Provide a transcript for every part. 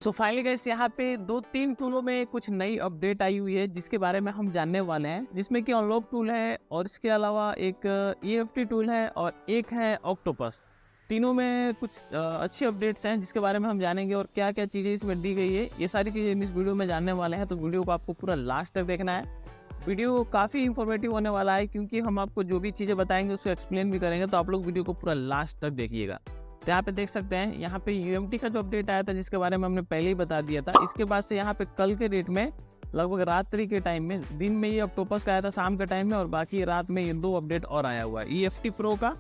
So finally guys यहाँ पे 2-3 टूलों में कुछ नई अपडेट आई हुई है जिसके बारे में हम जानने वाले हैं, जिसमें कि अनलॉक टूल है और इसके अलावा एक ईएफटी टूल है और एक है ऑक्टोपस। तीनों में कुछ अच्छी अपडेट्स हैं जिसके बारे में हम जानेंगे और क्या क्या चीज़ें इसमें दी गई है, ये सारी चीज़ें इस वीडियो में जानने वाले हैं। तो वीडियो को आपको पूरा लास्ट तक देखना है। वीडियो काफ़ी इंफॉर्मेटिव होने वाला है क्योंकि हम आपको जो भी चीज़ें बताएंगे उसको एक्सप्लेन भी करेंगे, तो आप लोग वीडियो को पूरा लास्ट तक देखिएगा। तो यहाँ पे देख सकते हैं, यहाँ पे यूएमटी का जो अपडेट आया था जिसके बारे में हमने पहले ही बता दिया था, इसके बाद से यहाँ पे कल के डेट में लगभग रात्रि के टाइम में, दिन में ये ऑक्टोपस का आया था शाम के टाइम में, और बाकी रात में ये 2 अपडेट और आया हुआ है, ईएफटी प्रो का,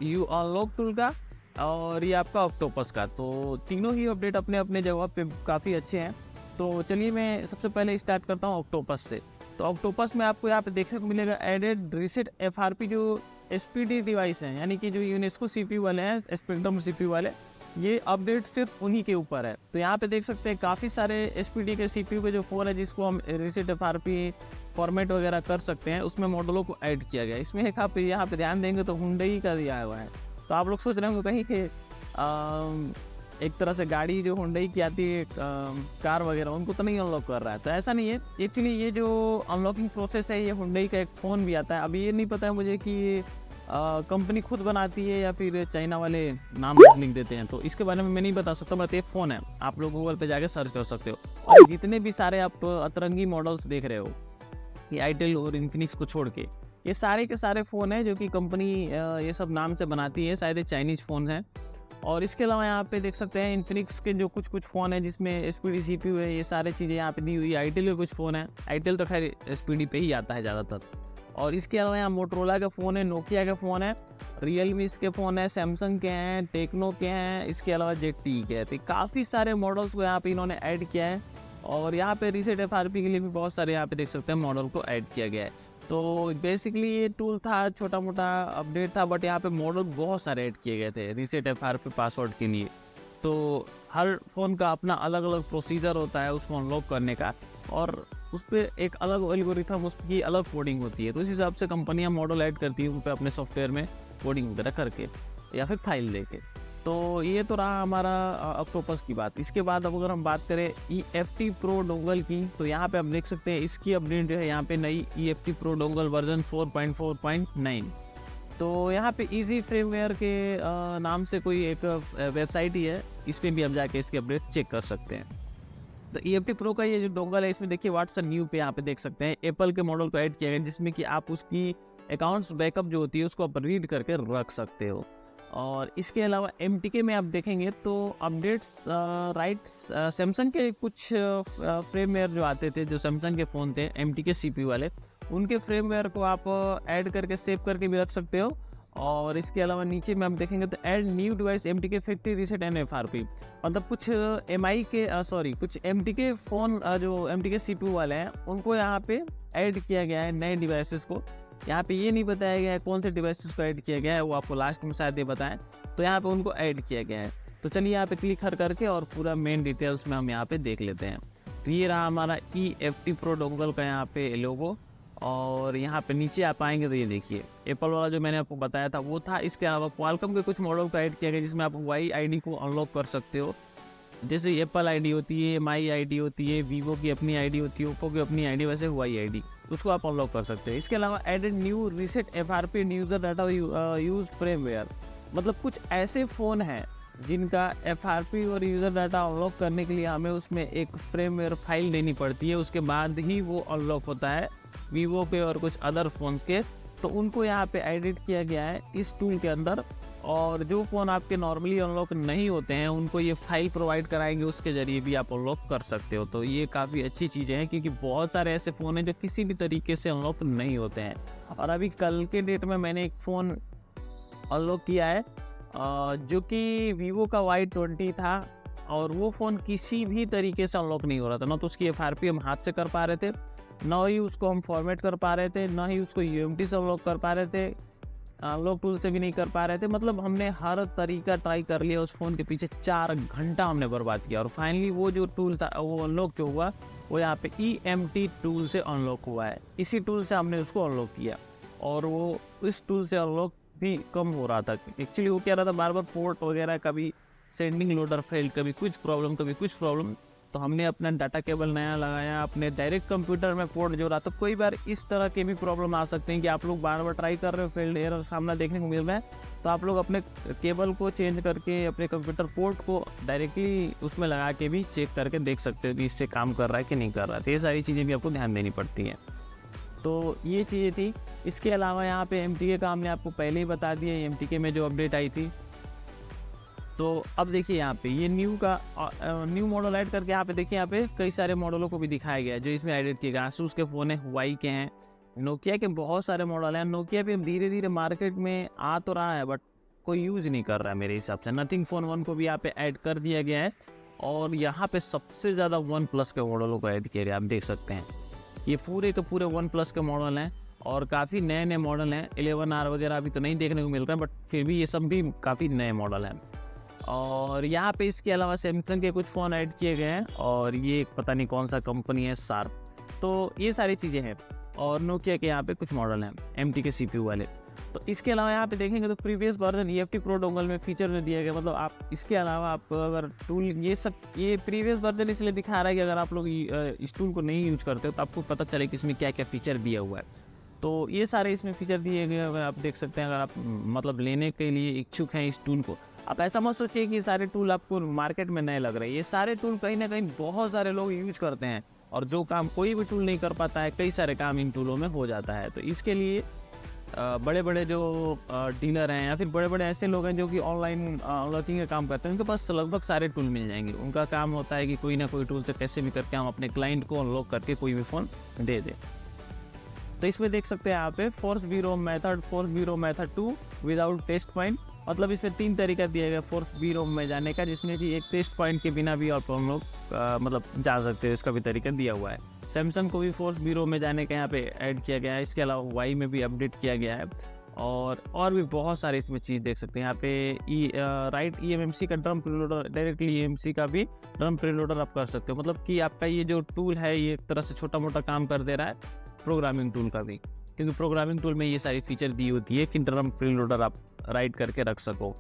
यू अनलॉक टूल का और ये आपका ऑक्टोपस का। तो तीनों ही अपडेट अपने अपने जगह पे काफ़ी अच्छे हैं। तो चलिए मैं सबसे पहले स्टार्ट करता हूँ ऑक्टोपस से। तो ऑक्टोपस में आपको यहाँ पे देखने को मिलेगा एडेड रीसेट एफआरपी जो एसपीडी डिवाइस हैं, यानी कि जो यूनेस्को सीपीयू वाले हैं, स्पेक्ट्रम सीपीयू वाले, ये अपडेट सिर्फ उन्हीं के ऊपर है। तो यहाँ पे देख सकते हैं काफ़ी सारे एसपीडी के सीपीयू के जो फ़ोन है जिसको हम रीसेट एफआरपी फॉर्मेट वगैरह कर सकते हैं, उसमें मॉडलों को ऐड किया गया है। इसमें एक आप यहाँ पे ध्यान देंगे तो हुंडई का दिया हुआ है। तो आप लोग सोच रहे होंगे कहीं के एक तरह से गाड़ी जो हुंडई की आती है, कार वगैरह, उनको तो नहीं अनलॉक कर रहा है। तो ऐसा नहीं है, एक्चुअली ये जो अनलॉकिंग प्रोसेस है, ये हुंडई का एक फ़ोन भी आता है। अभी ये नहीं पता है मुझे कि कंपनी खुद बनाती है या फिर चाइना वाले नाम लिंक देते हैं, तो इसके बारे में मैं नहीं बता सकता। बट ये फ़ोन है, आप लोग गूगल पे जाके सर्च कर सकते हो। और जितने भी सारे आप अतरंगी मॉडल्स देख रहे हो, ये आईटेल और इन्फिनिक्स को छोड़ के, ये सारे के सारे फ़ोन हैं जो कि कंपनी ये सब नाम से बनाती है, शायद ये चाइनीज़ फ़ोन हैं। और इसके अलावा यहाँ पे देख सकते हैं इन्फिनिक्स के जो कुछ कुछ फ़ोन है जिसमें एसपीडी सीपीयू है, ये सारी चीज़ें यहाँ पे दी हुई है। आईटेल के कुछ फ़ोन है, आईटेल तो खैर एसपीडी पे ही आता है ज़्यादातर। और इसके अलावा यहाँ मोटरोला का फ़ोन है, नोकिया का फ़ोन है, रियलमी के फ़ोन है, सैमसंग के हैं, टेक्नो के हैं, इसके अलावा जेटी के हैं। तो काफ़ी सारे मॉडल्स को यहाँ पे इन्होंने ऐड किया है। और यहाँ पे रीसेट एफआरपी के लिए भी बहुत सारे यहाँ पे देख सकते हैं मॉडल को ऐड किया गया है। तो बेसिकली ये टूल था, छोटा मोटा अपडेट था, बट यहाँ पे मॉडल बहुत सारे ऐड किए गए थे रीसेट एफआरपी पासवर्ड के लिए। तो हर फ़ोन का अपना अलग अलग प्रोसीजर होता है उसको अनलॉक करने का, और उस पर एक अलग एल्गोरिथम, उसकी अलग कोडिंग होती है। तो इस हिसाब से कंपनियां मॉडल ऐड करती है उन पर अपने सॉफ्टवेयर में कोडिंग वगैरह करके या फिर फाइल लेके। तो ये तो रहा हमारा ऑक्टोपस की बात। इसके बाद अब अगर हम बात करें ईएफटी प्रो डोंगल की, तो यहाँ पे आप देख सकते हैं इसकी अपडेट जो है, यहाँ पे नई ईएफटी प्रो डोंगल वर्जन 4.4.9। तो यहाँ पे इजी फ्रेमवेयर के नाम से कोई एक वेबसाइट ही है, इस पर भी आप जाके इसकी अपडेट चेक कर सकते हैं। तो ईएफटी प्रो का ये जो डोंगल है, इसमें देखिए व्हाट्सएप न्यू पे यहाँ पे देख सकते हैं एप्पल के मॉडल को ऐड किया गया, जिसमें कि आप उसकी अकाउंट्स बैकअप जो होती है उसको आप रीड करके रख सकते हो। और इसके अलावा एमटीके में आप देखेंगे तो अपडेट्स राइट, सैमसंग के कुछ फ्रेमवेयर जो आते थे, जो सैमसंग के फ़ोन थे एमटीके सीपीयू वाले, उनके फ्रेमवेयर को आप ऐड करके सेव करके भी रख सकते हो। और इसके अलावा नीचे में आप देखेंगे तो add new device MTK 50 reset and FRP, मतलब कुछ एमआई के कुछ एमटीके फ़ोन जो एमटीके सीपीयू वाले हैं उनको यहाँ पे ऐड किया गया है, नए डिवाइसेस को। यहाँ पे ये नहीं बताया गया है कौन से डिवाइसेस को ऐड किया गया है, वो आपको लास्ट में शायद ये बताएं। तो यहाँ पे उनको ऐड किया गया है। तो चलिए यहाँ पे क्लिक करके और पूरा मेन डिटेल्स में हम यहाँ पे देख लेते हैं। तो ये रहा हमारा ईएफटी प्रो डोंगल का यहाँ पे लोगो। और यहाँ पे नीचे आप आएंगे तो ये देखिए एप्पल वाला जो मैंने आपको बताया था वो था। इसके अलावा क्वालकॉम के कुछ मॉडल को ऐड किया गया जिसमें आप वाई आईडी को अनलॉक कर सकते हो, जैसे एप्पल आईडी होती है, माई आईडी होती है, वीवो की अपनी आईडी होती है, ओप्पो की अपनी आईडी, वैसे हुआई आईडी, उसको आप अनलॉक कर सकते हैं। इसके अलावा added new reset FRP user data use firmware, मतलब कुछ ऐसे फ़ोन हैं जिनका एफआरपी और यूज़र डाटा अनलॉक करने के लिए हमें उसमें एक फ्रेमवेयर फाइल देनी पड़ती है, उसके बाद ही वो अनलॉक होता है वीवो के और कुछ अदर फ़ोन्स के। तो उनको यहाँ पे एडिट किया गया है इस टूल के अंदर। और जो फ़ोन आपके नॉर्मली अनलॉक नहीं होते हैं उनको ये फाइल प्रोवाइड कराएंगे, उसके ज़रिए भी आप अनलॉक कर सकते हो। तो ये काफ़ी अच्छी चीज़ें हैं क्योंकि बहुत सारे ऐसे फ़ोन हैं जो किसी भी तरीके से अनलॉक नहीं होते हैं। और अभी कल के डेट में मैंने एक फ़ोन अनलॉक किया है जो कि वीवो का Y20 था, और वो फ़ोन किसी भी तरीके से अनलॉक नहीं हो रहा था। ना तो उसकी एफआरपी हम हाथ से कर पा रहे थे, ना ही उसको हम फॉर्मेट कर पा रहे थे, ना ही उसको यूएमटी से अनलॉक कर पा रहे थे, अनलॉक टूल से भी नहीं कर पा रहे थे। मतलब हमने हर तरीका ट्राई कर लिया, उस फ़ोन के पीछे 4 घंटा हमने बर्बाद किया। और फाइनली वो जो टूल था वो अनलॉक जो हुआ वो यहाँ पे ईएमटी टूल से अनलॉक हुआ है। इसी टूल से हमने उसको अनलॉक किया, और वो इस टूल से अनलॉक भी कम हो रहा था। एक्चुअली वो क्या रहा था, बार बार पोर्ट वगैरह का भी सेंडिंग लोडर फेल, कभी कुछ प्रॉब्लम, तो हमने अपना डाटा केबल नया लगाया, अपने डायरेक्ट कंप्यूटर में पोर्ट जोड़ा। तो कोई बार इस तरह के भी प्रॉब्लम आ सकते हैं कि आप लोग बार बार ट्राई कर रहे हो, फेल्ड एरर सामना देखने को मिल रहा है, तो आप लोग अपने केबल को चेंज करके अपने कंप्यूटर पोर्ट को डायरेक्टली उसमें लगा के भी चेक करके देख सकते हो कि इससे काम कर रहा है कि नहीं कर रहा है। तो ये सारी चीज़ें भी आपको ध्यान देनी पड़ती हैं। तो ये चीज़ें थी। इसके अलावा यहाँ पे MTK का हमने आपको पहले ही बता दिया, MTK में जो अपडेट आई थी। तो अब देखिए यहाँ पे ये न्यू मॉडल ऐड करके यहाँ पे देखिए, यहाँ पे कई सारे मॉडलों को भी दिखाया गया है जो इसमें एडिट किए गए। आसूस के फ़ोन है, हुआई के हैं, नोकिया के बहुत सारे मॉडल हैं। नोकिया भी अब धीरे धीरे मार्केट में आ तो रहा है, बट कोई यूज़ नहीं कर रहा है मेरे हिसाब से। नथिंग फ़ोन 1 को भी यहाँ पे ऐड कर दिया गया है, और यहाँ पे सबसे ज़्यादा OnePlus के मॉडलों को ऐड किया गया, आप देख सकते हैं। ये पूरे के पूरे OnePlus के मॉडल हैं, और काफ़ी नए नए मॉडल हैं। 11R वगैरह अभी तो नहीं देखने को मिल रहा है, बट फिर भी ये सब भी काफ़ी नए मॉडल हैं। और यहाँ पे इसके अलावा सैमसंग के कुछ फ़ोन ऐड किए गए हैं, और ये पता नहीं कौन सा कंपनी है, शार्प। तो ये सारी चीज़ें हैं, और नोकिया के यहाँ पे कुछ मॉडल हैं MTK CPU वाले। तो इसके अलावा यहाँ पे देखेंगे तो previous version EFT pro dongle में फीचर में दिया गया। मतलब आप इसके अलावा आप अगर टूल ये प्रीवियस वर्जन इसलिए दिखा रहा है कि अगर आप लोग इस टूल को नहीं यूज करते हो तो आपको पता चले कि इसमें क्या क्या फीचर दिया हुआ है। तो ये सारे इसमें फीचर दिए गए, अगर आप देख सकते हैं। अगर आप मतलब लेने के लिए इच्छुक हैं इस टूल को, आप ऐसा मत सोचिए कि सारे टूल आपको मार्केट में नए लग रहे हैं। ये सारे टूल कहीं ना कहीं बहुत सारे लोग यूज करते हैं, और जो काम कोई भी टूल नहीं कर पाता है, कई सारे काम इन टूलों में हो जाता है। तो इसके लिए बड़े बड़े जो डीलर हैं, या फिर बड़े बड़े ऐसे लोग हैं जो कि ऑनलाइन अनलॉकिंग का काम करते हैं, उनके पास लगभग सारे टूल मिल जाएंगे। उनका काम होता है कि कोई ना कोई टूल से कैसे भी करके हम अपने क्लाइंट को अनलॉक करके कोई भी फ़ोन दे दें। तो इसमें देख सकते हैं यहाँ पे force B ROM method 2 without test point. मतलब इसमें 3 तरीका दिया गया फोर्स बी रोम में जाने का, जिसमें कि एक टेस्ट पॉइंट के बिना भी आप हम लोग मतलब जा सकते हैं, इसका भी तरीका दिया हुआ है। सैमसंग को भी फोर्स बी रोम में जाने का यहाँ पे ऐड किया गया है। इसके अलावा हुआई में भी अपडेट किया गया है, और भी बहुत सारे इसमें चीज़ देख सकते हैं। यहाँ पे राइट eMMC का ड्रम प्रीलोडर, डायरेक्टली eMMC का भी ड्रम प्रीलोडर आप कर सकते हो। मतलब कि आपका ये जो टूल है ये एक तरह से छोटा मोटा काम कर दे रहा है प्रोग्रामिंग टूल का भी, क्योंकि प्रोग्रामिंग टूल में ये सारी फीचर दी होती है कि ड्रम प्रीलोडर आप राइट करके रख सको।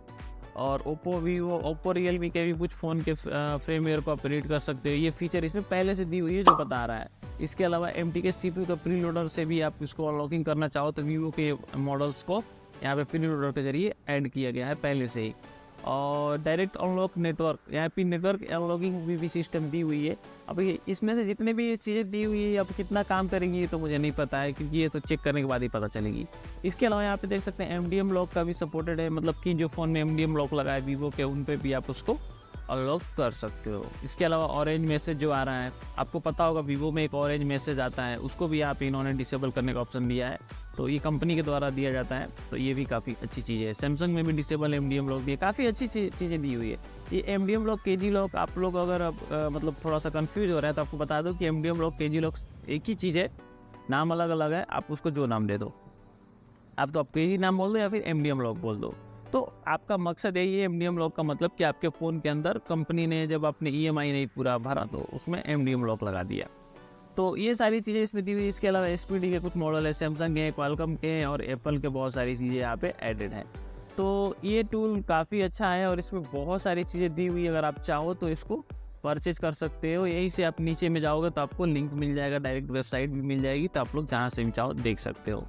और ओप्पो रियलमी के भी कुछ फ़ोन के फ्रेमवेयर को आप रीड कर सकते हो। ये फीचर इसमें पहले से दी हुई है जो बता रहा है। इसके अलावा MTK CPU का प्रीलोडर से भी आप इसको अनलॉकिंग करना चाहो तो वीवो के मॉडल्स को यहाँ पे प्रीलोडर के जरिए ऐड किया गया है पहले से ही। और डायरेक्ट अनलॉक नेटवर्क, यहाँ पे नेटवर्क अनलॉकिंग भी सिस्टम दी हुई है। अब ये इसमें से जितने भी चीज़ें दी हुई है, अब कितना काम करेंगी ये तो मुझे नहीं पता है, क्योंकि ये तो चेक करने के बाद ही पता चलेगी। इसके अलावा यहाँ पे देख सकते हैं MDM लॉक का भी सपोर्टेड है। मतलब कि जो फ़ोन में MDM लॉक लगा है वीवो के, उन पर भी आप उसको अनलॉक कर सकते हो। इसके अलावा ऑरेंज मैसेज जो आ रहा है, आपको पता होगा वीवो में एक ऑरेंज मैसेज आता है, उसको भी यहाँ पे इन्होंने डिसेबल करने का ऑप्शन दिया है। तो ये कंपनी के द्वारा दिया जाता है, तो ये भी काफ़ी अच्छी चीज़ है। सैमसंग में भी डिसेबल MDM लॉक दिए, काफ़ी अच्छी चीज़ें दी हुई है। ये MDM लॉक KG लॉक, आप लोग अगर मतलब थोड़ा सा कन्फ्यूज हो रहा है तो आपको बता दो कि MDM लॉक KG लॉक एक ही चीज़ है, नाम अलग अलग है। आप उसको जो नाम दे दो, आप तो आप KG नाम बोल दो या फिर MDM लॉक बोल दो। तो आपका मकसद यही है MDM लॉक का, मतलब कि आपके फ़ोन के अंदर कंपनी ने जब आपने EMI नहीं पूरा भरा तो उसमें MDM लॉक लगा दिया। तो ये सारी चीज़ें इसमें दी हुई। इसके अलावा SPD के कुछ मॉडल है, सैमसंग के, क्वालकॉम के हैं, और एप्पल के बहुत सारी चीज़ें यहाँ पे एडेड हैं। तो ये टूल काफ़ी अच्छा है, और इसमें बहुत सारी चीज़ें दी हुई। अगर आप चाहो तो इसको परचेज कर सकते हो। यहीं से आप नीचे में जाओगे तो आपको लिंक मिल जाएगा, डायरेक्ट वेबसाइट भी मिल जाएगी, तो आप लोग जहाँ से भी चाहो देख सकते हो।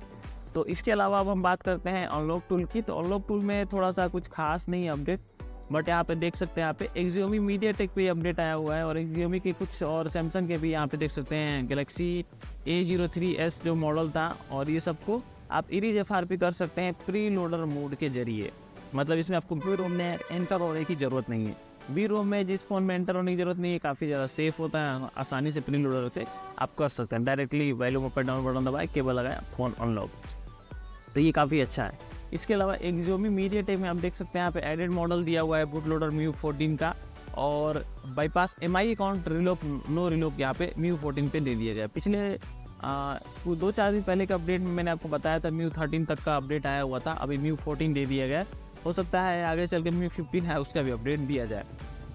तो इसके अलावा अब हम बात करते हैं अनलॉक टूल की। तो अनलॉक टूल में थोड़ा सा कुछ खास नहीं है अपडेट, बट यहाँ पे देख सकते हैं यहाँ पे Xiaomi MediaTek पे अपडेट आया हुआ है, और Xiaomi के कुछ और सैमसंग के भी यहाँ पे देख सकते हैं। गैलेक्सी A03s जो मॉडल था, और ये सबको आप इरीज FRP कर सकते हैं प्री लोडर मोड के जरिए। मतलब इसमें आपको वी रोम में एंटर होने की ज़रूरत नहीं है। वी रोम में जिस फ़ोन में एंटर होने की ज़रूरत नहीं है, काफ़ी ज़्यादा सेफ होता है, आसानी से प्री लोडर से आप कर सकते हैं। Directly volume up down button दबाए, केबल लगाए, फ़ोन अनलॉक। तो ये काफ़ी अच्छा है। इसके अलावा Xiaomi MediaTek में आप देख सकते हैं यहाँ पे एडेड मॉडल दिया हुआ है बूट लोडर MIU 14 का, और बाईपास MI अकाउंट नो रिलॉक यहाँ पे MIU 14 पे दे दिया गया। पिछले 2-4 दिन पहले के अपडेट में मैंने आपको बताया था MIU 13 तक का अपडेट आया हुआ था, अभी MIU 14 दे दिया गया। हो सकता है आगे चल के MIU 15 है उसका भी अपडेट दिया जाए।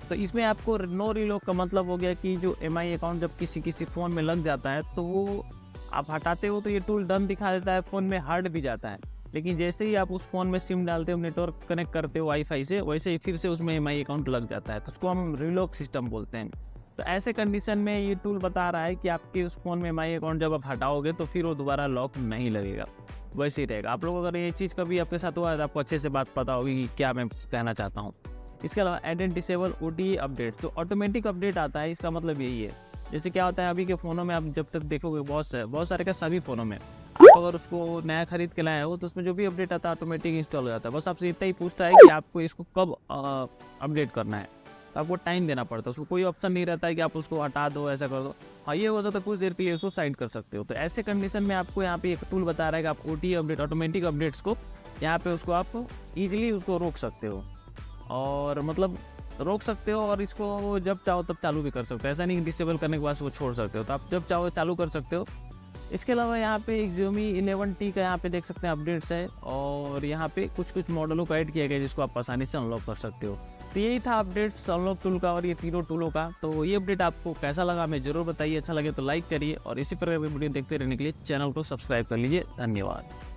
तो इसमें आपको नो रिलॉक का मतलब हो गया कि जो MI अकाउंट जब किसी फ़ोन में लग जाता है तो वो आप हटाते हो तो ये टूल डन दिखा देता है, फ़ोन में हट भी जाता है। लेकिन जैसे ही आप उस फ़ोन में सिम डालते हो, नेटवर्क कनेक्ट करते हो वाईफाई से, वैसे ही फिर से उसमें MI अकाउंट लग जाता है। तो उसको हम रीलॉक सिस्टम बोलते हैं। तो ऐसे कंडीशन में ये टूल बता रहा है कि आपके उस फ़ोन में MI अकाउंट जब आप हटाओगे तो फिर वो दोबारा लॉक नहीं लगेगा, वैसे ही रहेगा। आप लोग अगर ये चीज़ कभी आपके साथ हुआ है तो आपको अच्छे से बात पता होगी कि क्या मैं कहना चाहता हूँ। इसके अलावा add and disable OTA updates, जो ऑटोमेटिक अपडेट आता है, इसका मतलब यही है। जैसे क्या होता है अभी के फ़ोनों में, आप जब तक देखोगे बहुत सारे क्या सभी फ़ोनों में, आप अगर उसको नया खरीद के लाए हो तो उसमें जो भी अपडेट आता है ऑटोमेटिक इंस्टॉल हो जाता है। बस आपसे इतना ही पूछता है कि आपको इसको कब अपडेट करना है। तो आपको टाइम देना पड़ता है, उसको कोई ऑप्शन नहीं रहता है कि आप उसको हटा दो, ऐसा कर दो। हाँ, ये होता तो कुछ देर के लिए उसको साइड कर सकते हो। तो ऐसे कंडीशन में आपको यहाँ पे एक टूल बता रहा है कि आप OTA अपडेट, ऑटोमेटिक अपडेट्स को यहाँ पे उसको आप ईजिली उसको रोक सकते हो, और मतलब रोक सकते हो, और इसको जब चाहो तब चालू भी कर सकते हो। ऐसा नहीं कि डिसेबल करने के बाद उसको छोड़ सकते हो, तो आप जब चाहो चालू कर सकते हो। इसके अलावा यहाँ पे एक Xiaomi 11T का यहाँ पे देख सकते हैं अपडेट्स है, और यहाँ पे कुछ मॉडलों को ऐड किया गया जिसको आप आसानी से अनलॉक कर सकते हो। तो यही था अपडेट्स अनलॉक टूल का और ये तीनों टूलों का। तो ये अपडेट आपको कैसा लगा हमें ज़रूर बताइए। अच्छा लगे तो लाइक करिए, और इसी प्रकार की वीडियो देखते रहने के लिए चैनल को सब्सक्राइब कर लीजिए। धन्यवाद।